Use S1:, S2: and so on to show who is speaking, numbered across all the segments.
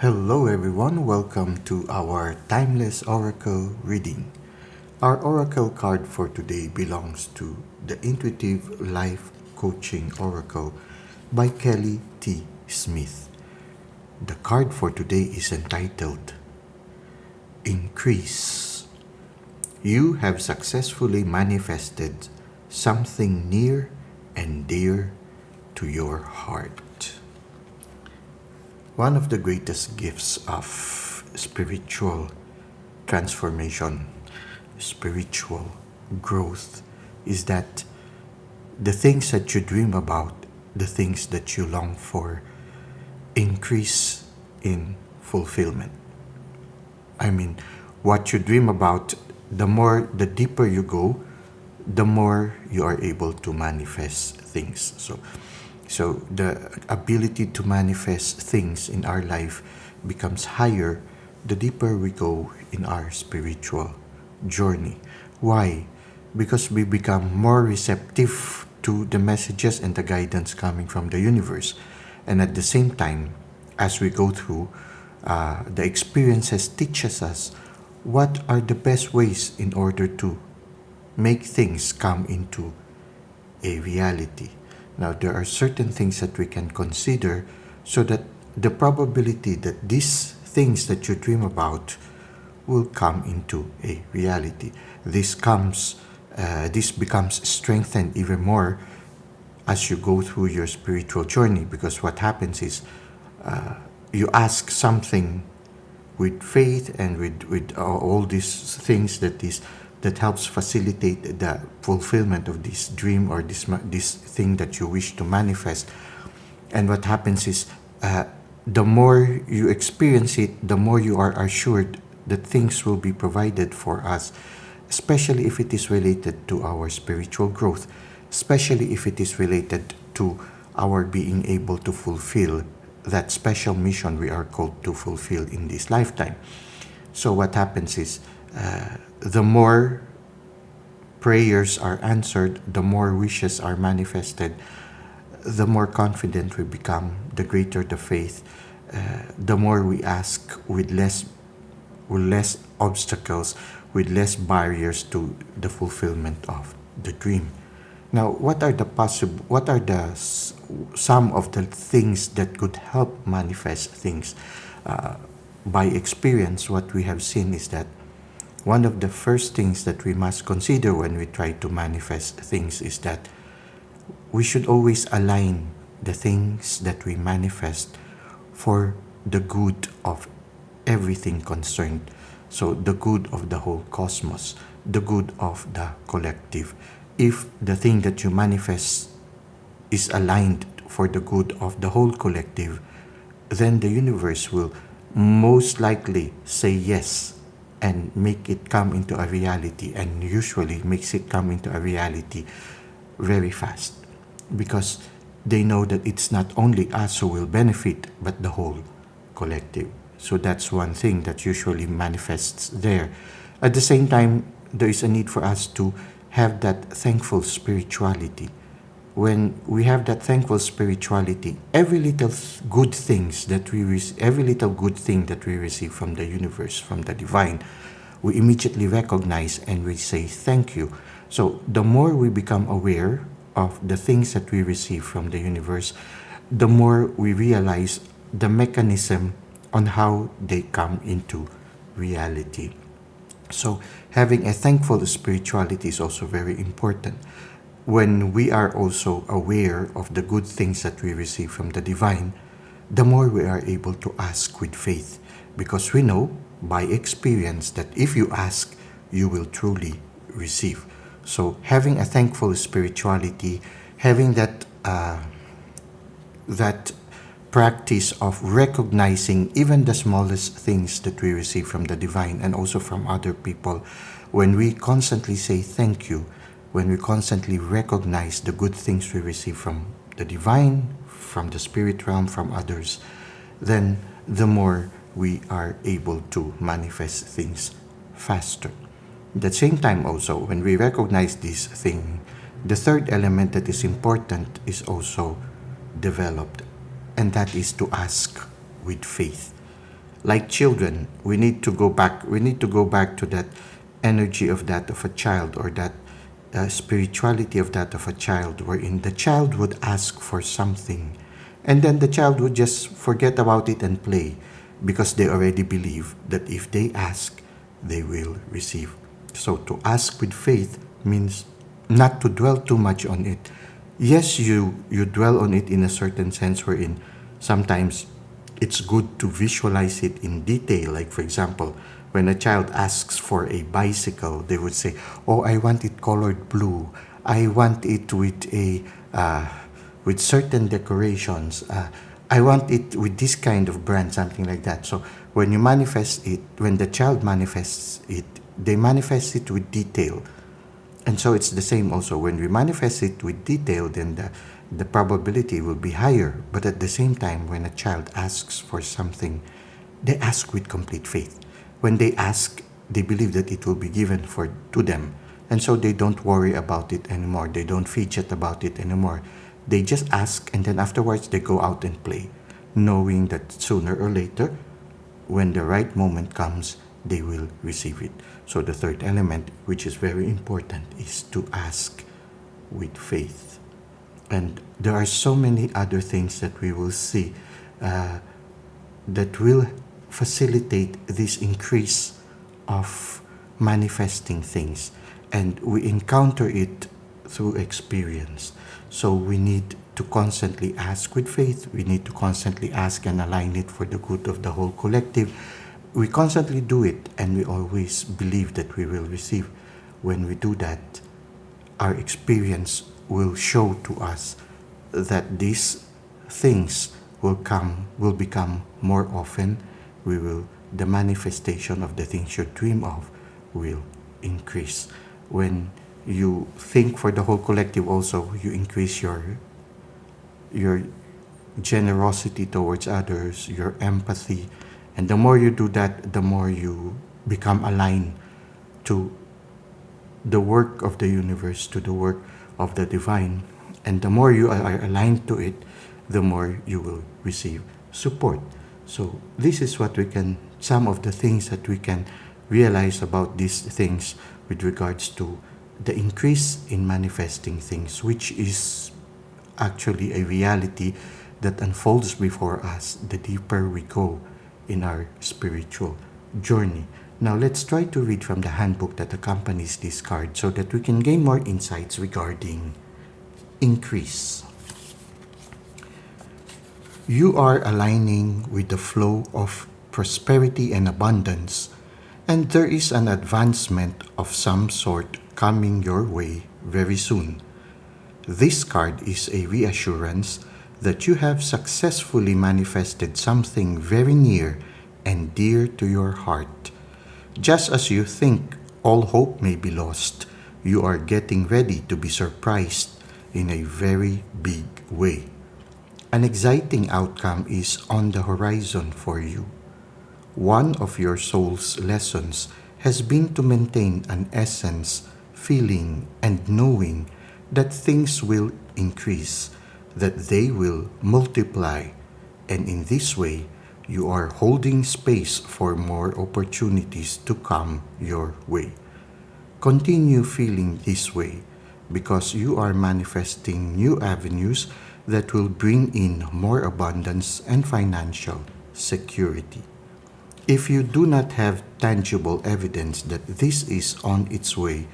S1: Hello, everyone. Welcome to our Timeless Oracle reading. Our Oracle card for today belongs to the Intuitive Life Coaching Oracle by Kelly T. Smith. The card for today is entitled Increase. You have successfully manifested something near and dear to your heart. One of the greatest gifts of spiritual transformation, spiritual growth, is that the things that you dream about, the things that you long for, increase in fulfillment. I mean, what you dream about, the deeper you go, the more you are able to manifest things. So the ability to manifest things in our life becomes higher the deeper we go in our spiritual journey. Why? Because we become more receptive to the messages and the guidance coming from the universe. And at the same time, as we go through, the experiences teaches us what are the best ways in order to make things come into a reality. Now, there are certain things that we can consider so that the probability that these things that you dream about will come into a reality. This becomes strengthened even more as you go through your spiritual journey, because what happens is you ask something with faith and with all these things that helps facilitate the fulfillment of this dream or this thing that you wish to manifest. And what happens is the more you experience it, the more you are assured that things will be provided for us, especially if it is related to our spiritual growth, especially if it is related to our being able to fulfill that special mission we are called to fulfill in this lifetime. So what happens is the more prayers are answered, the more wishes are manifested, the more confident we become, the greater the faith, the more we ask with less obstacles, with less barriers to the fulfillment of the dream. Now, what are some of the things that could help manifest things? By experience, what we have seen is that one of the first things that we must consider when we try to manifest things is that we should always align the things that we manifest for the good of everything concerned. So the good of the whole cosmos, the good of the collective. If the thing that you manifest is aligned for the good of the whole collective, then the universe will most likely say yes and make it come into a reality, and usually makes it come into a reality very fast, because they know that it's not only us who will benefit, but the whole collective. So that's one thing that usually manifests there. At the same time, there is a need for us to have that thankful spirituality. When we have that thankful spirituality, every little good thing that we receive from the universe, from the divine, we immediately recognize and we say thank you. So the more we become aware of the things that we receive from the universe, the more we realize the mechanism on how they come into reality. So having a thankful spirituality is also very important. When we are also aware of the good things that we receive from the divine, the more we are able to ask with faith, because we know by experience that if you ask, you will truly receive. So having a thankful spirituality, having that practice of recognizing even the smallest things that we receive from the divine and also from other people, when we constantly say thank you, when we constantly recognize the good things we receive from the divine, from the spirit realm, from others, then the more we are able to manifest things faster. At the same time also, when we recognize this thing, the third element that is important is also developed, and that is to ask with faith. Like children, we need to go back to that energy of that of a child, or that spirituality of that of a child, wherein the child would ask for something, and then the child would just forget about it and play, because they already believe that if they ask, they will receive. So to ask with faith means not to dwell too much on it. Yes, you dwell on it in a certain sense, wherein sometimes it's good to visualize it in detail. Like, for example, when a child asks for a bicycle, they would say, "Oh, I want it colored blue. I want it with certain decorations. I want it with this kind of brand," something like that. So when you manifest it, when the child manifests it, they manifest it with detail. And so it's the same also. When we manifest it with detail, then the probability will be higher. But at the same time, when a child asks for something, they ask with complete faith. When they ask, they believe that it will be given to them. And so they don't worry about it anymore. They don't fidget about it anymore. They just ask, and then afterwards they go out and play, knowing that sooner or later, when the right moment comes, they will receive it. So the third element, which is very important, is to ask with faith. And there are so many other things that we will see that will facilitate this increase of manifesting things. And we encounter it through experience. So we need to constantly ask with faith. We need to constantly ask and align it for the good of the whole collective. We constantly do it, and we always believe that we will receive. When we do that, our experience will show to us that these things will become more often. The manifestation of the things you dream of will increase. When you think for the whole collective also, you increase your generosity towards others, your empathy. And the more you do that, the more you become aligned to the work of the universe, to the work of the divine. And the more you are aligned to it, the more you will receive support. So this is some of the things that we can realize about these things with regards to the increase in manifesting things, which is actually a reality that unfolds before us the deeper we go in our spiritual journey. Now let's try to read from the handbook that accompanies this card so that we can gain more insights regarding increase. You are aligning with the flow of prosperity and abundance, and there is an advancement of some sort coming your way very soon. This card is a reassurance that you have successfully manifested something very near and dear to your heart. Just as you think all hope may be lost, you are getting ready to be surprised in a very big way. An exciting outcome is on the horizon for you. One of your soul's lessons has been to maintain an essence, feeling, and knowing that things will increase, that they will multiply, and in this way, you are holding space for more opportunities to come your way. Continue feeling this way because you are manifesting new avenues that will bring in more abundance and financial security. If you do not have tangible evidence that this is on its way,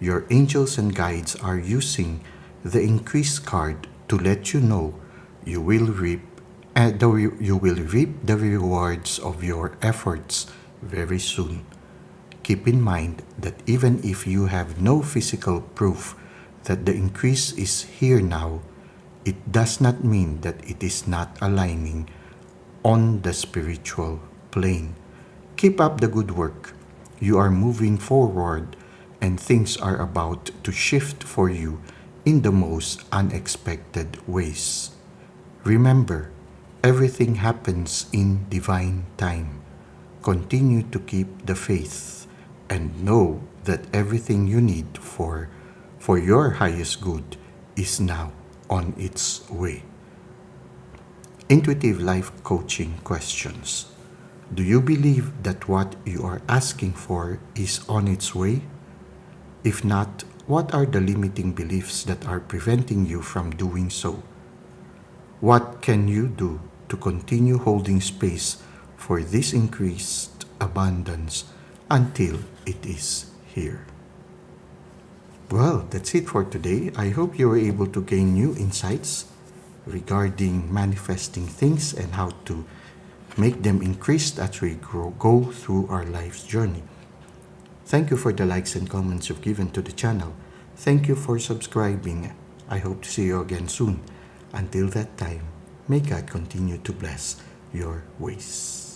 S1: your angels and guides are using the increase card to let you know you will reap the rewards of your efforts very soon. Keep in mind that even if you have no physical proof that the increase is here now, it does not mean that it is not aligning on the spiritual plane. Keep up the good work. You are moving forward and things are about to shift for you in the most unexpected ways. Remember, everything happens in divine time. Continue to keep the faith and know that everything you need for your highest good is now on its way. Intuitive life coaching questions. Do you believe that what you are asking for is on its way? If not, what are the limiting beliefs that are preventing you from doing so? What can you do to continue holding space for this increased abundance until it is here? Well, that's it for today. I hope you were able to gain new insights regarding manifesting things and how to make them increased as we go through our life's journey. Thank you for the likes and comments you've given to the channel. Thank you for subscribing. I hope to see you again soon. Until that time, may God continue to bless your ways.